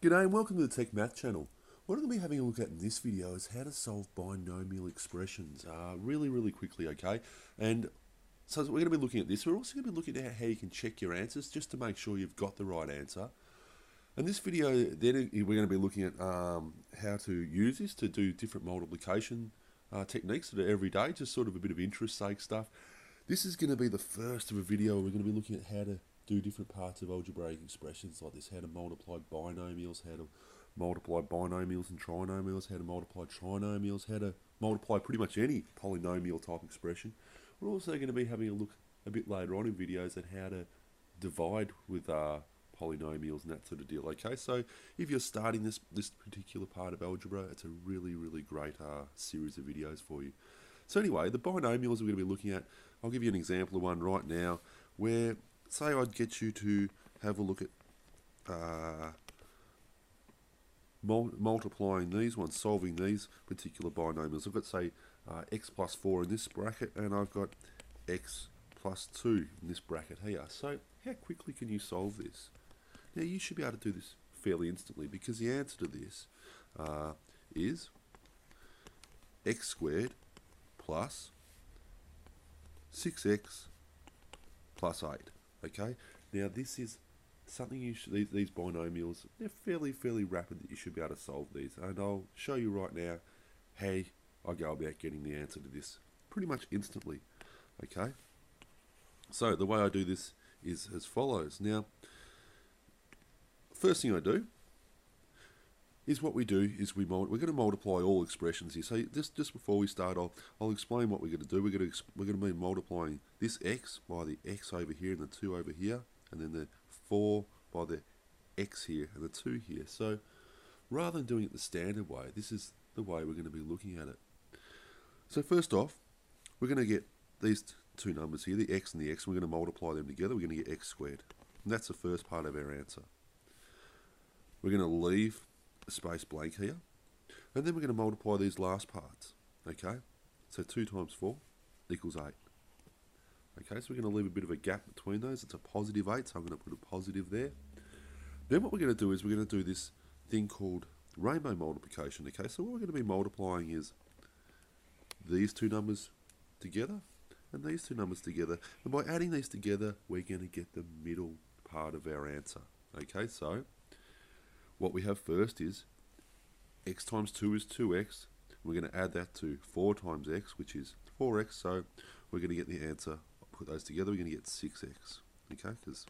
G'day and welcome to the Tech Math channel. What I'm going to be having a look at in this video is how to solve binomial expressions really quickly, okay? And so we're going to be looking at this. We're also going to be looking at how you can check your answers just to make sure you've got the right answer. In this video, then we're going to be looking at how to use this to do different multiplication techniques that are everyday, just sort of a bit of interest sake stuff. This is going to be the first of a video where we're going to be looking at how to do different parts of algebraic expressions like this, how to multiply binomials, how to multiply binomials and trinomials, how to multiply trinomials, how to multiply pretty much any polynomial type expression. We're also going to be having a look a bit later on in videos at how to divide with polynomials and that sort of deal. Okay, so if you're starting this particular part of algebra, it's a really great series of videos for you. So anyway, the binomials we're going to be looking at, I'll give you an example of one right now where, say I'd get you to have a look at multiplying these ones, solving these particular binomials. I've got, say, x plus 4 in this bracket, and I've got x plus 2 in this bracket here. So how quickly can you solve this? Now, you should be able to do this fairly instantly, because the answer to this is x squared plus 6x plus 8. Okay, now this is something you should, these binomials, they're fairly rapid that you should be able to solve these, and I'll show you right now how I go about getting the answer to this pretty much instantly. Okay, so the way I do this is as follows. Now, first thing I do is we're going to multiply all expressions here. So just before we start, I'll explain what we're going to do. We're going to be multiplying this x by the x over here and the 2 over here, and then the 4 by the x here and the 2 here. So rather than doing it the standard way, this is the way we're going to be looking at it. So first off, we're going to get these two numbers here, the x and the x, and we're going to multiply them together. We're going to get x squared. And that's the first part of our answer. We're going to leave a space blank here, and then we're going to multiply these last parts. Okay, so 2 times 4 equals 8. Okay, so we're going to leave a bit of a gap between those. It's a positive 8, so I'm going to put a positive there. Then what we're going to do is we're going to do this thing called rainbow multiplication. Okay, so what we're going to be multiplying is these two numbers together and these two numbers together, and by adding these together, we're going to get the middle part of our answer. Okay, so what we have first is x times 2 is 2x. We're going to add that to 4 times x, which is 4x. So we're going to get the answer. Put those together, we're going to get 6x. Okay, because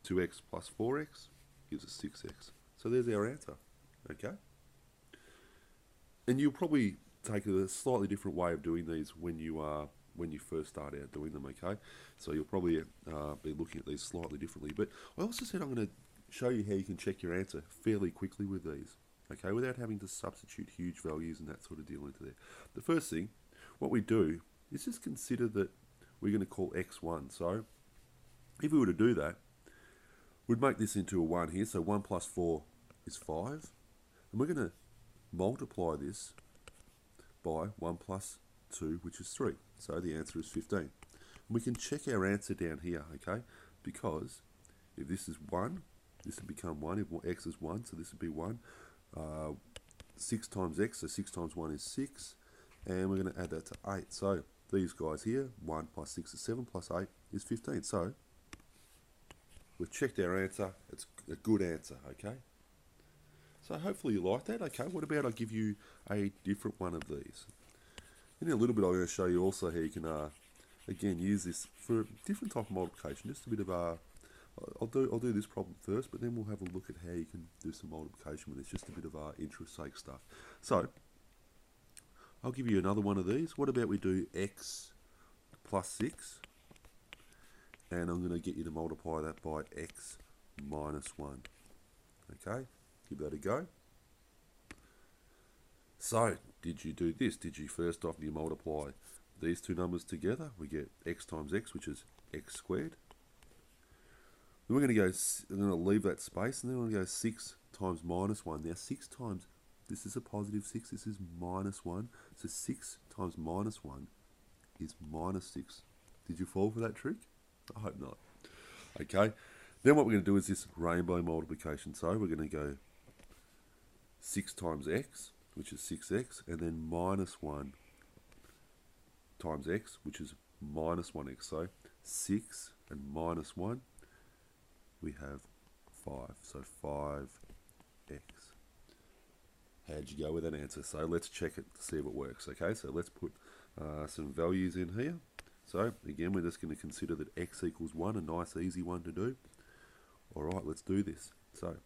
2x plus 4x gives us 6x. So there's our answer. Okay. And you'll probably take a slightly different way of doing these when you first start out doing them. Okay, so you'll probably be looking at these slightly differently. But I also said I'm going to show you how you can check your answer fairly quickly with these, okay, without having to substitute huge values and that sort of deal into there. The first thing, what we do is just consider that we're going to call x1. So if we were to do that, we'd make this into a 1 here, so 1 plus 4 is 5, and we're going to multiply this by 1 plus 2, which is 3, so the answer is 15. And we can check our answer down here, okay, because if this is 1, this would become 1. If x is 1, so this would be 1. 6 times x, so 6 times 1 is 6. And we're going to add that to 8. So these guys here, 1 plus 6 is 7, plus 8 is 15. So we've checked our answer. It's a good answer, okay? So hopefully you like that. Okay, what about I give you a different one of these? In a little bit I'm going to show you also how you can, again, use this for a different type of multiplication. Just a bit of I'll do this problem first, but then we'll have a look at how you can do some multiplication with it. It's just a bit of interest sake stuff. So I'll give you another one of these. What about we do x plus 6, and I'm going to get you to multiply that by x minus 1. Okay, give that a go. So did you do this? Did you first off, you multiply these two numbers together? We get x times x, which is x squared. Then we're going to leave that space, and then we're going to go 6 times minus 1. Now 6 times, this is a positive 6, this is minus 1. So 6 times minus 1 is minus 6. Did you fall for that trick? I hope not. Okay, Then what we're going to do is this rainbow multiplication. So we're going to go 6 times x, which is 6x, and then minus 1 times x, which is minus 1x. So 6 and minus 1, we have 5. So 5x. How'd you go with that answer? So let's check it to see if it works. Okay, so let's put some values in here. So again, we're just going to consider that x equals 1, a nice easy one to do. All right, let's do this. So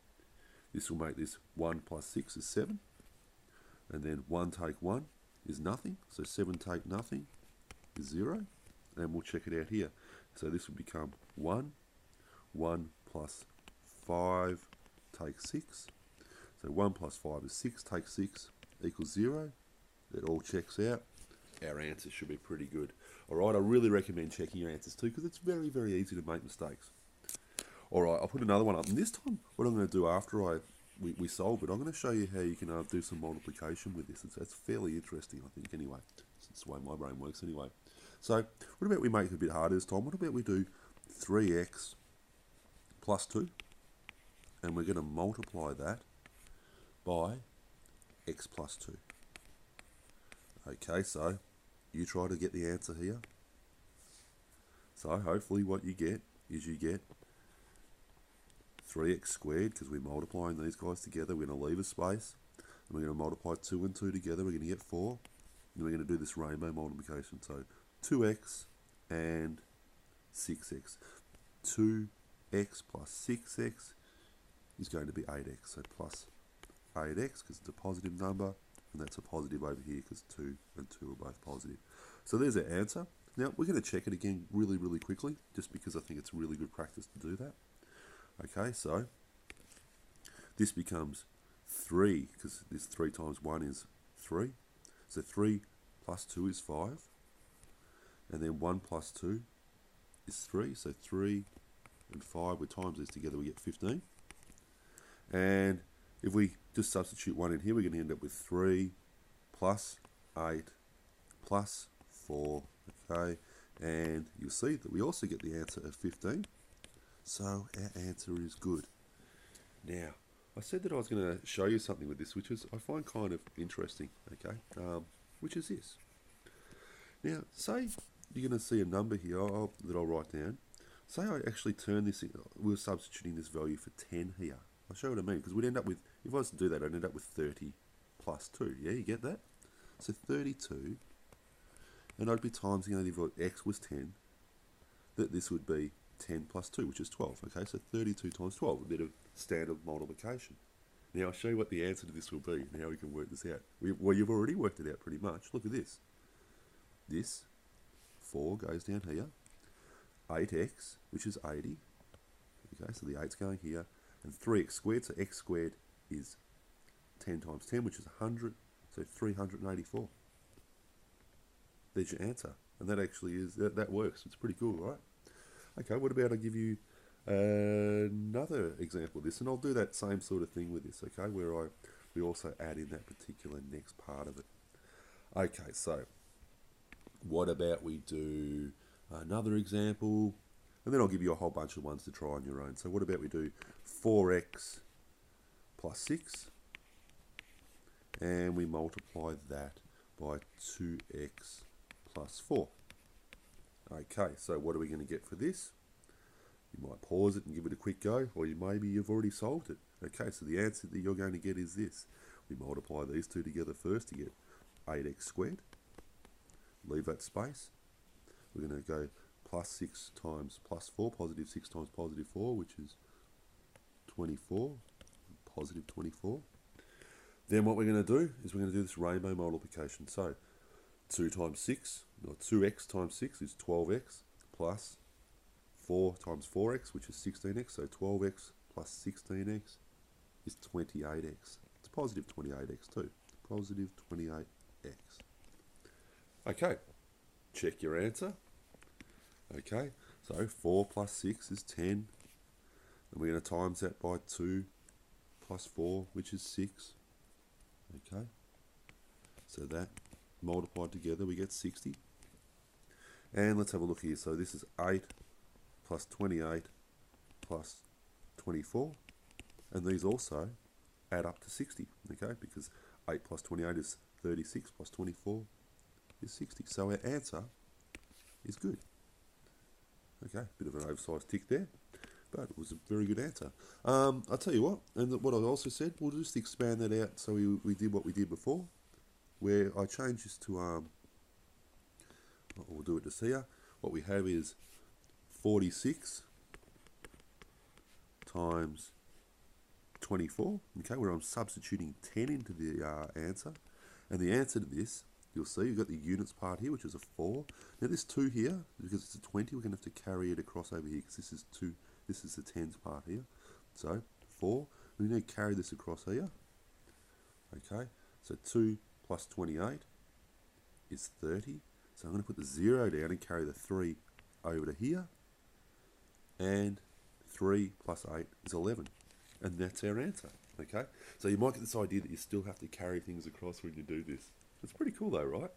this will make this 1 plus 6 is 7. And then 1 take 1 is nothing. So 7 take nothing is 0. And we'll check it out here. So this will become 1. 1 plus 5 take 6. So 1 plus 5 is 6, take 6 equals 0. That all checks out. Our answer should be pretty good. Alright, I really recommend checking your answers too, because it's very, very easy to make mistakes. Alright, I'll put another one up. And this time, what I'm going to do after we solve it, I'm going to show you how you can do some multiplication with this. It's fairly interesting, I think, anyway. It's the way my brain works anyway. So, what about we make it a bit harder this time? What about we do 3x plus 2, and we're going to multiply that by x plus 2. Okay, so you try to get the answer here. So hopefully what you get is you get 3x squared, because we're multiplying these guys together. We're going to leave a space, and we're going to multiply 2 and 2 together. We're going to get 4, and we're going to do this rainbow multiplication. So 2x and 6x. 2x plus 6x is going to be 8x. So plus 8x, because it's a positive number, and that's a positive over here because 2 and 2 are both positive. So there's our answer. Now we're going to check it again really, really quickly, just because I think it's really good practice to do that. Okay, so this becomes 3, because this 3 times 1 is 3. So 3 plus 2 is 5. And then 1 plus 2 is 3. So 3 and 5, we times these together, we get 15. And if we just substitute 1 in here, we're going to end up with 3 plus 8 plus 4. Okay, and you'll see that we also get the answer of 15. So our answer is good. Now, I said that I was going to show you something with this, which is I find kind of interesting. Okay, which is this. Now, say you're going to see a number here that I'll write down. Say I actually turn this in, we're substituting this value for 10 here. I'll show you what I mean, because we'd end up with, if I was to do that, I'd end up with 30 plus 2. Yeah, you get that? So 32, and I'd be timesing it if x was 10, that this would be 10 plus 2, which is 12. Okay, so 32 times 12, a bit of standard multiplication. Now I'll show you what the answer to this will be, and how we can work this out. Well, you've already worked it out pretty much. Look at this. This 4 goes down here. 8x, which is 80. Okay, so the 8's going here. And 3x squared, so x squared is 10 times 10, which is 100. So 384. There's your answer. And that actually is, that works. It's pretty cool, right? Okay, what about I give you another example of this, and I'll do that same sort of thing with this, okay, where we also add in that particular next part of it. Okay, so what about we do another example, and then I'll give you a whole bunch of ones to try on your own. So what about we do 4x plus 6, and we multiply that by 2x plus 4. Okay, so what are we going to get for this? You might pause it and give it a quick go, or maybe you've already solved it. Okay, so the answer that you're going to get is this. We multiply these two together first to get 8x squared. Leave that space. We're going to go plus 6 times plus 4, positive 6 times positive 4, which is 24, positive 24. Then what we're going to do is we're going to do this rainbow multiplication. So 2 times 6, or 2x times 6 is 12x, plus 4 times 4x, which is 16x. So 12x plus 16x is 28x. It's positive 28x too. Positive 28x. Okay, check your answer. Okay, so 4 plus 6 is 10. And we're going to times that by 2 plus 4, which is 6. Okay, so that multiplied together we get 60. And let's have a look here. So this is 8 plus 28 plus 24. And these also add up to 60, okay? Because 8 plus 28 is 36, plus 24 is 60. So our answer is good. Okay, bit of an oversized tick there, but it was a very good answer. I'll tell you what, and what I also said, we'll just expand that out. So we did what we did before, where I changed this to, we'll do it just here. What we have is 46 times 24, okay, where I'm substituting 10 into the answer. And the answer to this, you'll see, you've got the units part here, which is a 4. Now this 2 here, because it's a 20, we're going to have to carry it across over here, because this is 2, this is the tens part here. So 4, we need to carry this across here. Okay, so 2 plus 28 is 30. So I'm going to put the 0 down and carry the 3 over to here. And 3 plus 8 is 11. And that's our answer, okay? So you might get this idea that you still have to carry things across when you do this. It's pretty cool though, right?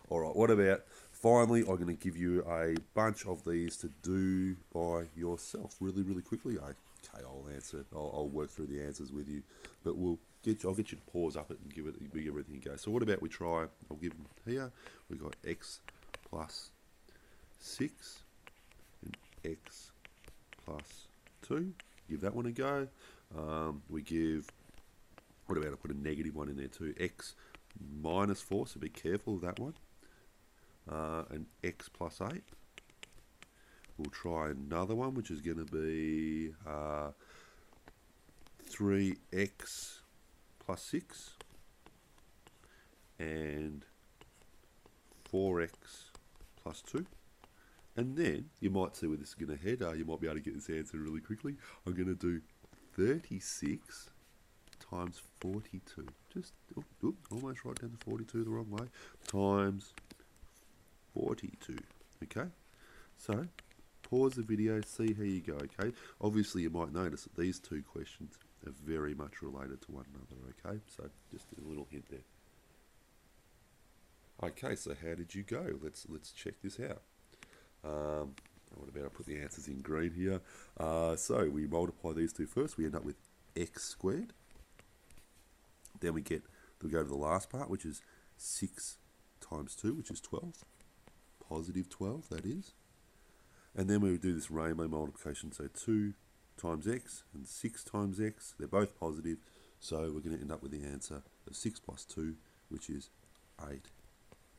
All right, what about, finally, I'm going to give you a bunch of these to do by yourself really, really quickly. Okay, I'll answer, I'll work through the answers with you, but I'll get you to pause up it and give everything a go. So what about we try, I'll give them here, we've got x plus 6 and x plus 2. Give that one a go. We give, what about I put a negative one in there too, x minus 4, so be careful of that one. And x plus 8. We'll try another one, which is going to be 3x plus 6 and 4x plus 2. And then, you might see where this is going to head. You might be able to get this answer really quickly. I'm going to do 36 times 42. Just, almost right down to 42 the wrong way. Times 42. Okay? So, pause the video, see how you go, okay? Obviously, you might notice that these two questions are very much related to one another, okay? So, just a little hint there. Okay, so how did you go? Let's check this out. What about I put the answers in green here? So we multiply these two first. We end up with x squared. Then we go to the last part, which is 6 times 2, which is 12. Positive 12, that is. And then we do this rainbow multiplication. So 2 times x and 6 times x. They're both positive. So we're going to end up with the answer of 6 plus 2, which is 8x.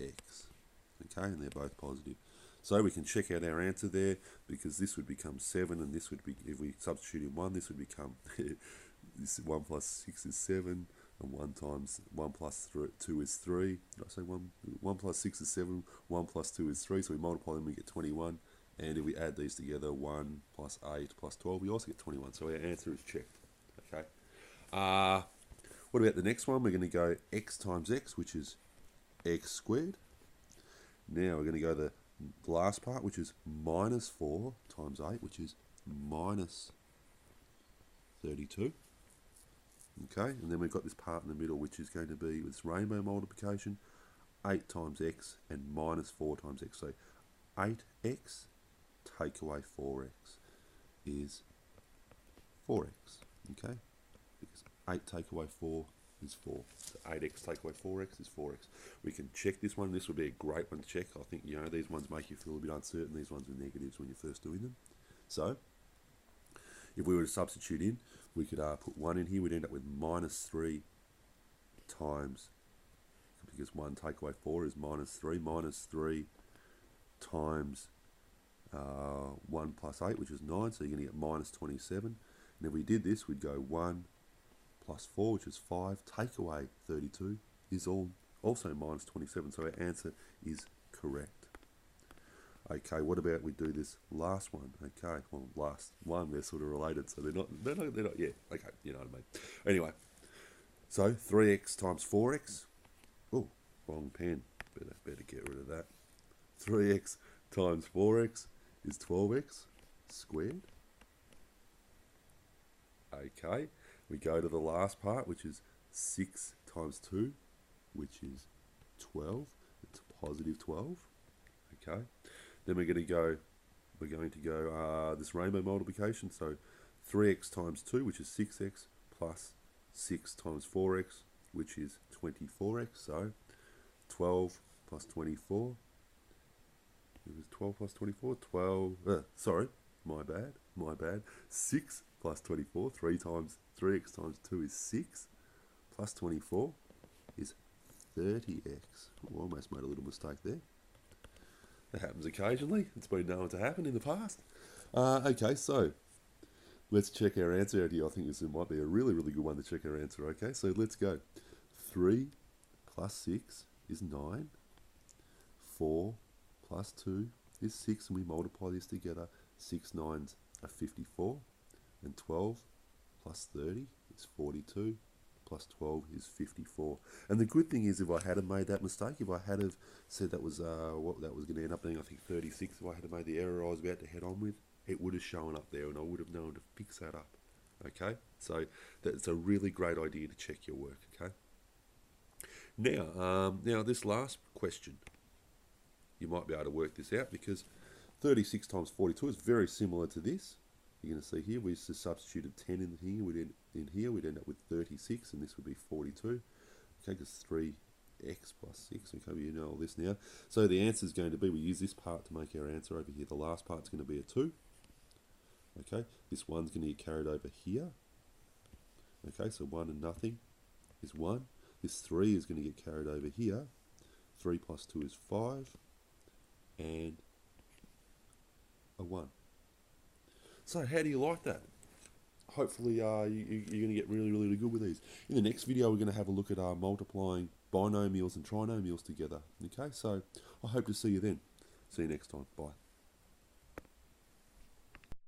Okay, and they're both positive. So we can check out our answer there, because this would become 7, and this would be, if we substitute in 1, this would become, this 1 plus 6 is 7, and 1 times 1 plus 2 is 3. Did I say 1 plus 6 is 7, 1 plus 2 is 3, so we multiply them, we get 21, and if we add these together, 1 plus 8 plus 12, we also get 21, so our answer is checked, okay? What about the next one? We're going to go x times x, which is x squared. Now we're going to go the last part, which is minus 4 times 8, which is minus 32. Okay, and then we've got this part in the middle, which is going to be this rainbow multiplication, 8 times x and minus 4 times x. So 8x take away 4x is 4x. Okay, because 8 take away 4 is 4. So 8x take away 4x is 4x. We can check this one. This would be a great one to check. I think, you know, these ones make you feel a bit uncertain. These ones are negatives when you're first doing them. So if we were to substitute in, we could put 1 in here. We'd end up with minus 3 times, because 1 take away 4 is minus 3. Minus 3 times 1 plus 8, which is 9. So you're going to get minus 27. And if we did this, we'd go 1 plus 4, which is 5, take away 32, is also minus 27, so our answer is correct. Okay, what about we do this last one? Okay, well, last one, they're sort of related, so they're not, yeah, okay, you know what I mean. Anyway, so 3x times 4x, oh, wrong pen, better get rid of that. 3x times 4x is 12x squared. Okay. We go to the last part, which is 6 times 2, which is 12. It's positive 12. Okay. Then we're going to go this rainbow multiplication. So 3x times 2, which is 6x, plus 6 times 4x, which is 24x. So 12 plus 24. It was 12 plus 24. 12. Sorry, my bad. 6 plus 24. 3x times 2 is 6. Plus 24 is 30x. I almost made a little mistake there. That happens occasionally. It's been known to happen in the past. Okay, so let's check our answer out here. I think this might be a really, really good one to check our answer. Okay, so let's go. 3 plus 6 is 9. 4 plus 2 is 6, and we multiply this together. 6 nines are 54, and 12 plus 30 is 42, plus 12 is 54. And the good thing is, if I had have made that mistake, if I had have said that was what that was going to end up being, I think 36, if I had have made the error I was about to head on with, it would have shown up there, and I would have known to fix that up. Okay, so that's a really great idea to check your work. Okay. Now this last question, you might be able to work this out, because 36 times 42 is very similar to this. You're going to see here, we just substituted 10 in here, we'd end up with 36, and this would be 42. Okay, because 3x plus 6, okay, you know all this now. So the answer is going to be, we use this part to make our answer over here. The last part's going to be a 2. Okay, this 1's going to get carried over here. Okay, so 1 and nothing is 1. This 3 is going to get carried over here. 3 plus 2 is 5. And a 1. So how do you like that? Hopefully you're going to get really, really good with these. In the next video, we're going to have a look at multiplying binomials and trinomials together. Okay, so I hope to see you then. See you next time. Bye.